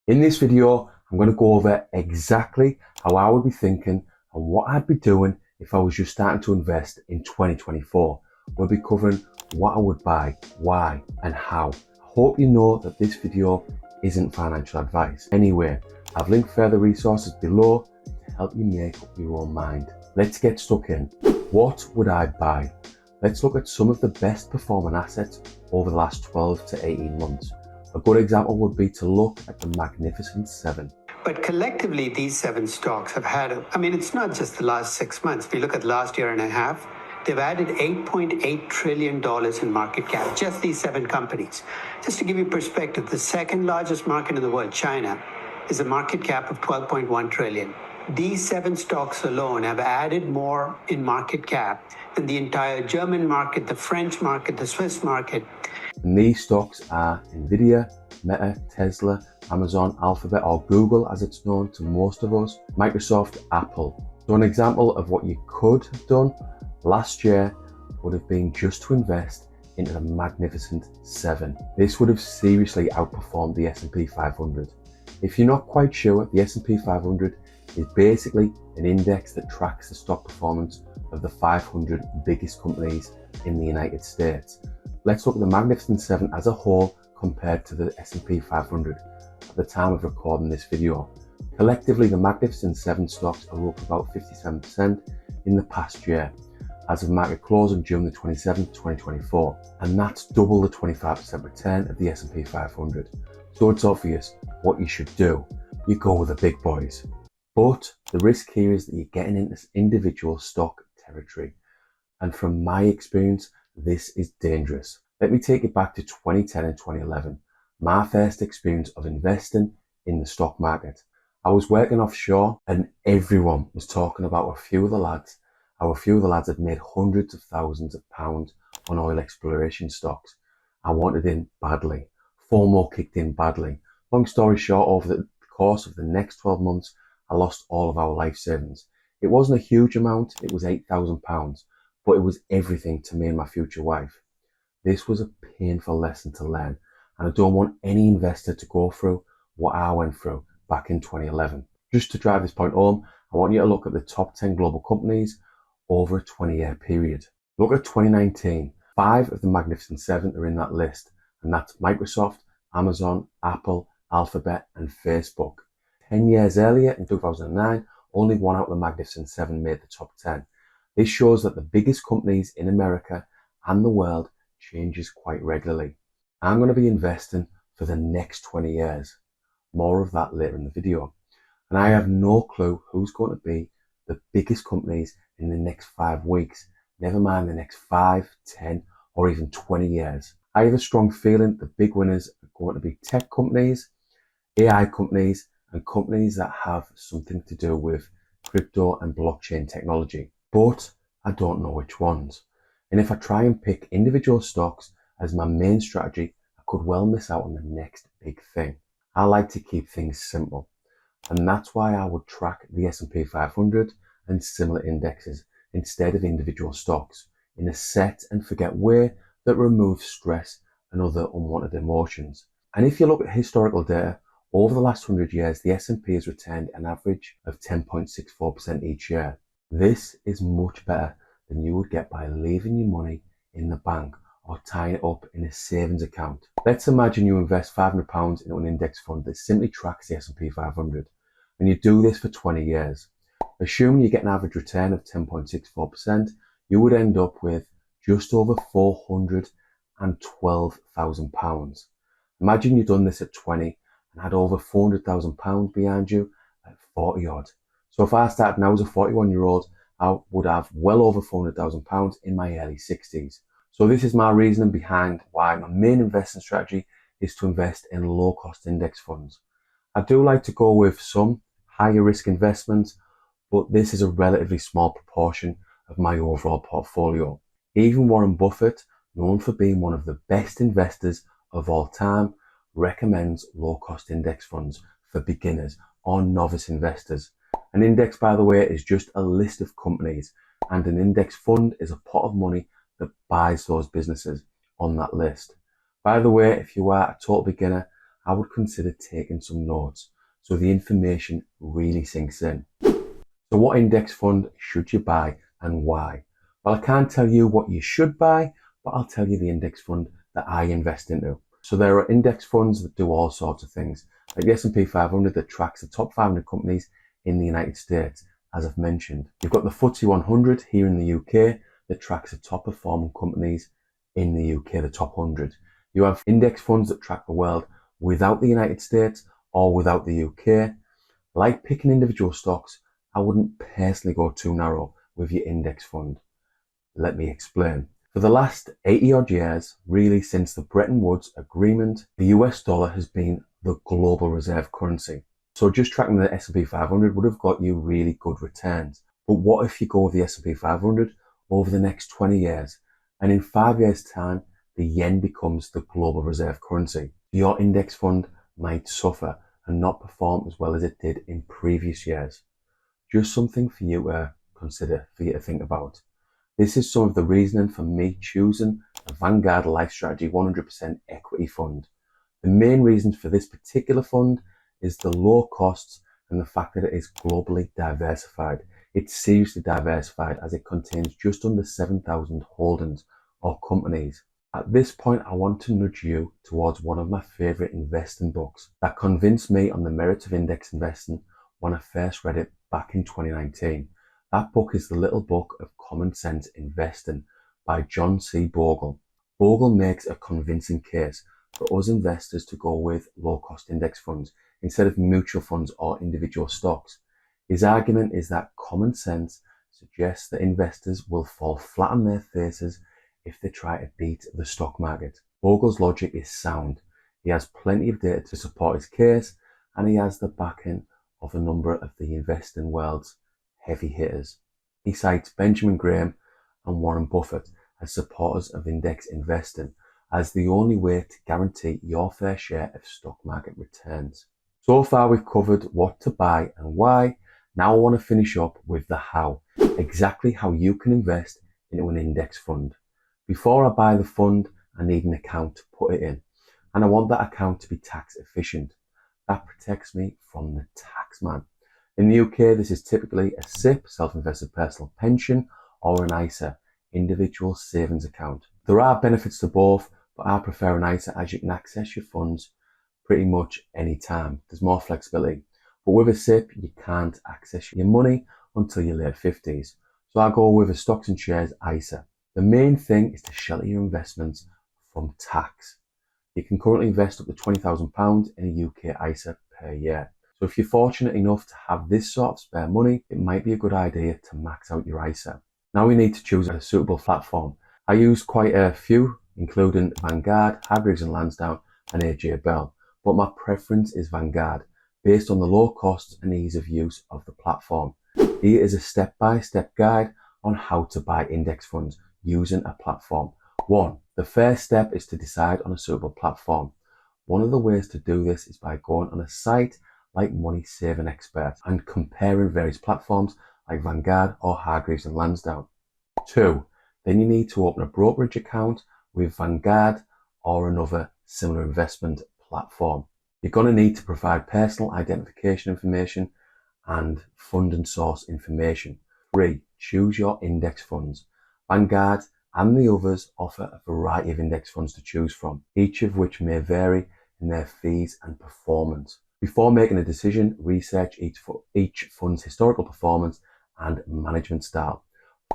In this video, I'm going to go over exactly how I would be thinking and what I'd be doing if I was just starting to invest in 2024. We'll be covering what I would buy, why, and how. I hope you know that this video isn't financial advice. Anyway, I've linked further resources below to help you make up your own mind. Let's get stuck in. What would I buy? Let's look at some of the best performing assets over the last 12 to 18 months. A good example would be to look at the Magnificent Seven. But collectively, these seven stocks have had, it's not just the last 6 months. If you look at the last year and a half, they've added $8.8 trillion in market cap, just these seven companies. Just to give you perspective, the second largest market in the world, China, is a market cap of 12.1 trillion. These seven stocks alone have added more in market cap than the entire German market, the French market, the Swiss market. And these stocks are Nvidia, Meta, Tesla, Amazon, Alphabet, or Google as it's known to most of us, Microsoft, Apple. So an example of what you could have done last year would have been just to invest into the Magnificent Seven. This would have seriously outperformed the S&P 500. If you're not quite sure, the S&P 500 is basically an index that tracks the stock performance of the 500 biggest companies in the United States. Let's look at the Magnificent Seven as a whole compared to the S&P 500 at the time of recording this video. Collectively, the Magnificent Seven stocks are up about 57% in the past year, as of market close on June the 27th, 2024, and that's double the 25% return of the S&P 500. So it's obvious what you should do. You go with the big boys. But the risk here is that you're getting into individual stock territory. And from my experience, this is dangerous. Let me take it back to 2010 and 2011, my first experience of investing in the stock market. I was working offshore and everyone was talking about how a few of the lads had made hundreds of thousands of pounds on oil exploration stocks. I wanted in badly. FOMO kicked in badly. Long story short, over the course of the next 12 months, I lost all of our life savings. It wasn't a huge amount, it was £8,000, but it was everything to me and my future wife. This was a painful lesson to learn, and I don't want any investor to go through what I went through back in 2011. Just to drive this point home, I want you to look at the top 10 global companies over a 20-year period. Look at 2019. 5 of the Magnificent Seven are in that list, and that's Microsoft, Amazon, Apple, Alphabet, and Facebook. 10 years earlier, in 2009, only 1 out of the Magnificent Seven made the top 10. This shows that the biggest companies in America and the world changes quite regularly. I'm going to be investing for the next 20 years. More of that later in the video. And I have no clue who's going to be the biggest companies in the next 5 weeks, never mind the next 5, 10, or even 20 years. I have a strong feeling the big winners are going to be tech companies, AI companies, and companies that have something to do with crypto and blockchain technology. But I don't know which ones. And if I try and pick individual stocks as my main strategy, I could well miss out on the next big thing. I like to keep things simple. And that's why I would track the S&P 500 and similar indexes instead of individual stocks in a set and forget way that removes stress and other unwanted emotions. And if you look at historical data, over the last 100 years, the S&P has returned an average of 10.64% each year. This is much better than you would get by leaving your money in the bank or tying it up in a savings account. Let's imagine you invest £500 into an index fund that simply tracks the S&P 500, and you do this for 20 years. Assuming you get an average return of 10.64%, you would end up with just over £412,000. Imagine you've done this at 20 and had over £400,000 behind you at 40 odd. So if I started now as a 41-year-old, I would have well over £400,000 in my early 60s. So this is my reasoning behind why my main investing strategy is to invest in low-cost index funds. I do like to go with some higher risk investments, but this is a relatively small proportion of my overall portfolio. Even Warren Buffett, known for being one of the best investors of all time, recommends low-cost index funds for beginners or novice investors. An index, by the way, is just a list of companies, and an index fund is a pot of money that buys those businesses on that list. By the way, if you are a total beginner, I would consider taking some notes so the information really sinks in. So what index fund should you buy and why? Well, I can't tell you what you should buy, but I'll tell you the index fund that I invest into. So there are index funds that do all sorts of things, like the S&P 500 that tracks the top 500 companies in the United States, as I've mentioned. You've got the FTSE 100 here in the UK that tracks the top performing companies in the UK, the top 100. You have index funds that track the world without the United States or without the UK. Like picking individual stocks, I wouldn't personally go too narrow with your index fund. Let me explain. For the last 80 odd years, really since the Bretton Woods Agreement, the US dollar has been the global reserve currency. So just tracking the S&P 500 would have got you really good returns. But what if you go with the S&P 500 over the next 20 years, and in 5 years' time, the yen becomes the global reserve currency? Your index fund might suffer and not perform as well as it did in previous years. Just something for you to consider, for you to think about. This is some of the reasoning for me choosing the Vanguard Life Strategy 100% Equity Fund. The main reasons for this particular fund is the low costs and the fact that it is globally diversified. It's seriously diversified as it contains just under 7,000 holdings or companies. At this point, I want to nudge you towards one of my favourite investing books that convinced me on the merits of index investing when I first read it back in 2019. That book is The Little Book of Common Sense Investing by John C. Bogle. Bogle makes a convincing case for us investors to go with low-cost index funds instead of mutual funds or individual stocks. His argument is that common sense suggests that investors will fall flat on their faces if they try to beat the stock market. Bogle's logic is sound. He has plenty of data to support his case, and he has the backing of a number of the investing world's heavy hitters. He cites Benjamin Graham and Warren Buffett as supporters of index investing as the only way to guarantee your fair share of stock market returns. So far we've covered what to buy and why. Now I want to finish up with the how, exactly how you can invest into an index fund. Before I buy the fund, I need an account to put it in, and I want that account to be tax efficient. That protects me from the tax man. In the UK, this is typically a SIP, self-invested personal pension, or an ISA, individual savings account. There are benefits to both, but I prefer an ISA as you can access your funds pretty much any time. There's more flexibility. But with a SIP, you can't access your money until your late 50s. So I go with a stocks and shares ISA. The main thing is to shelter your investments from tax. You can currently invest up to £20,000 in a UK ISA per year. So if you're fortunate enough to have this sort of spare money, it might be a good idea to max out your ISA. Now we need to choose a suitable platform. I use quite a few, including Vanguard, Hargreaves and Lansdown and AJ Bell, but my preference is Vanguard, based on the low costs and ease of use of the platform. Here is a step-by-step guide on how to buy index funds using a platform. 1. The first step is to decide on a suitable platform. One of the ways to do this is by going on a site like Money Saving Expert and comparing various platforms like Vanguard or Hargreaves and Lansdown. 2. Then you need to open a brokerage account with Vanguard or another similar investment platform. You're going to need to provide personal identification information and fund and source information. 3. Choose your index funds. Vanguard and the others offer a variety of index funds to choose from, each of which may vary in their fees and performance. Before making a decision, research each fund's historical performance and management style.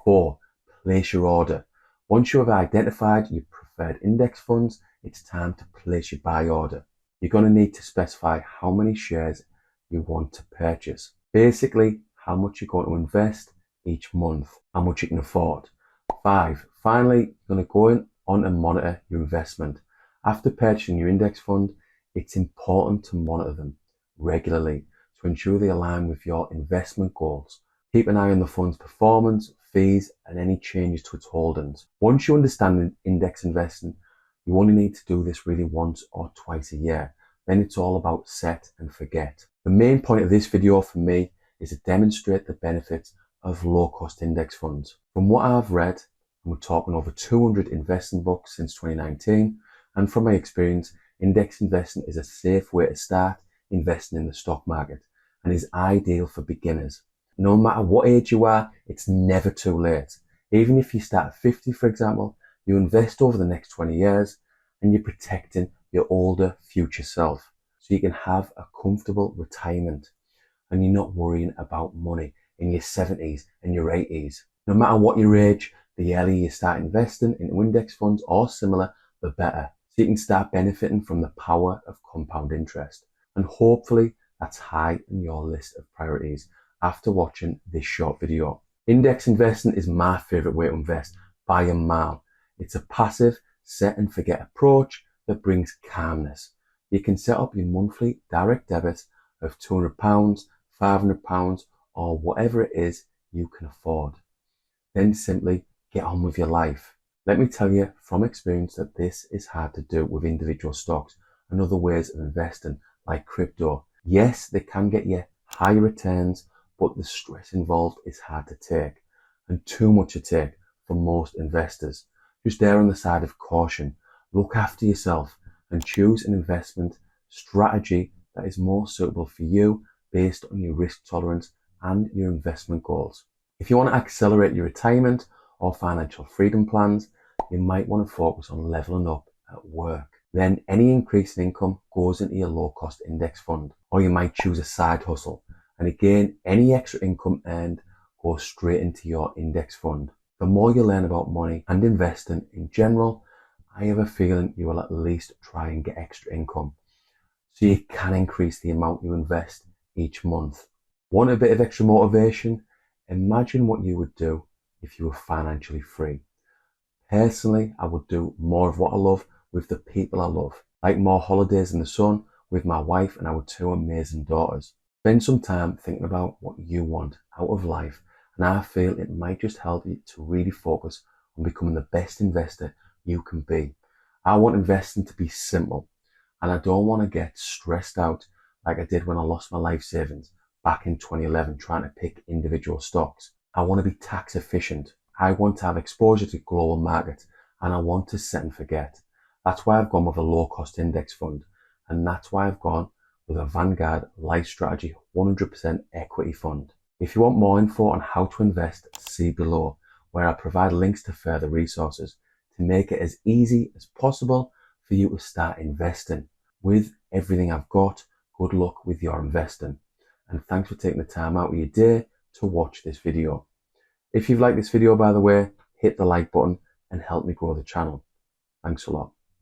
4. Place your order. Once you have identified your preferred index funds, it's time to place your buy order. You're going to need to specify how many shares you want to purchase. Basically, how much you're going to invest each month, how much you can afford. 5. Finally, you're going to go on and monitor your investment. After purchasing your index fund, it's important to monitor them regularly to ensure they align with your investment goals. Keep an eye on the fund's performance, fees, and any changes to its holdings. Once you understand index investing, you only need to do this really once or twice a year. Then it's all about set and forget. The main point of this video for me is to demonstrate the benefits of low-cost index funds. From what I've read, and we're talking over 200 investing books since 2019, and from my experience, index investing is a safe way to start investing in the stock market and is ideal for beginners. No matter what age you are, it's never too late. Even if you start at 50, for example, you invest over the next 20 years and you're protecting your older future self so you can have a comfortable retirement and you're not worrying about money in your 70s and your 80s. No matter what your age, the earlier you start investing into index funds or similar, the better. So you can start benefiting from the power of compound interest. And hopefully that's high on your list of priorities after watching this short video. Index investing is my favorite way to invest by a mile. It's a passive, set and forget approach that brings calmness. You can set up your monthly direct debit of £200, £500 or whatever it is you can afford. Then simply get on with your life. Let me tell you from experience that this is hard to do with individual stocks and other ways of investing like crypto. Yes, they can get you higher returns, but the stress involved is hard to take and too much to take for most investors. Just err on the side of caution. Look after yourself and choose an investment strategy that is more suitable for you based on your risk tolerance and your investment goals. If you want to accelerate your retirement or financial freedom plans, you might want to focus on leveling up at work. Then any increase in income goes into your low-cost index fund, or you might choose a side hustle. And again, any extra income earned goes straight into your index fund. The more you learn about money and investing in general, I have a feeling you will at least try and get extra income, so you can increase the amount you invest each month. Want a bit of extra motivation? Imagine what you would do if you were financially free. Personally, I would do more of what I love with the people I love, like more holidays in the sun with my wife and our 2 amazing daughters. Spend some time thinking about what you want out of life, and I feel it might just help you to really focus on becoming the best investor you can be. I want investing to be simple, and I don't want to get stressed out like I did when I lost my life savings back in 2011 trying to pick individual stocks. I want to be tax efficient. I want to have exposure to global markets, and I want to set and forget. That's why I've gone with a low cost index fund, and that's why I've gone with a Vanguard Life Strategy 100% equity fund. If you want more info on how to invest, see below, where I provide links to further resources to make it as easy as possible for you to start investing. With everything I've got, good luck with your investing. And thanks for taking the time out of your day to watch this video. If you've liked this video, by the way, hit the like button and help me grow the channel. Thanks a lot.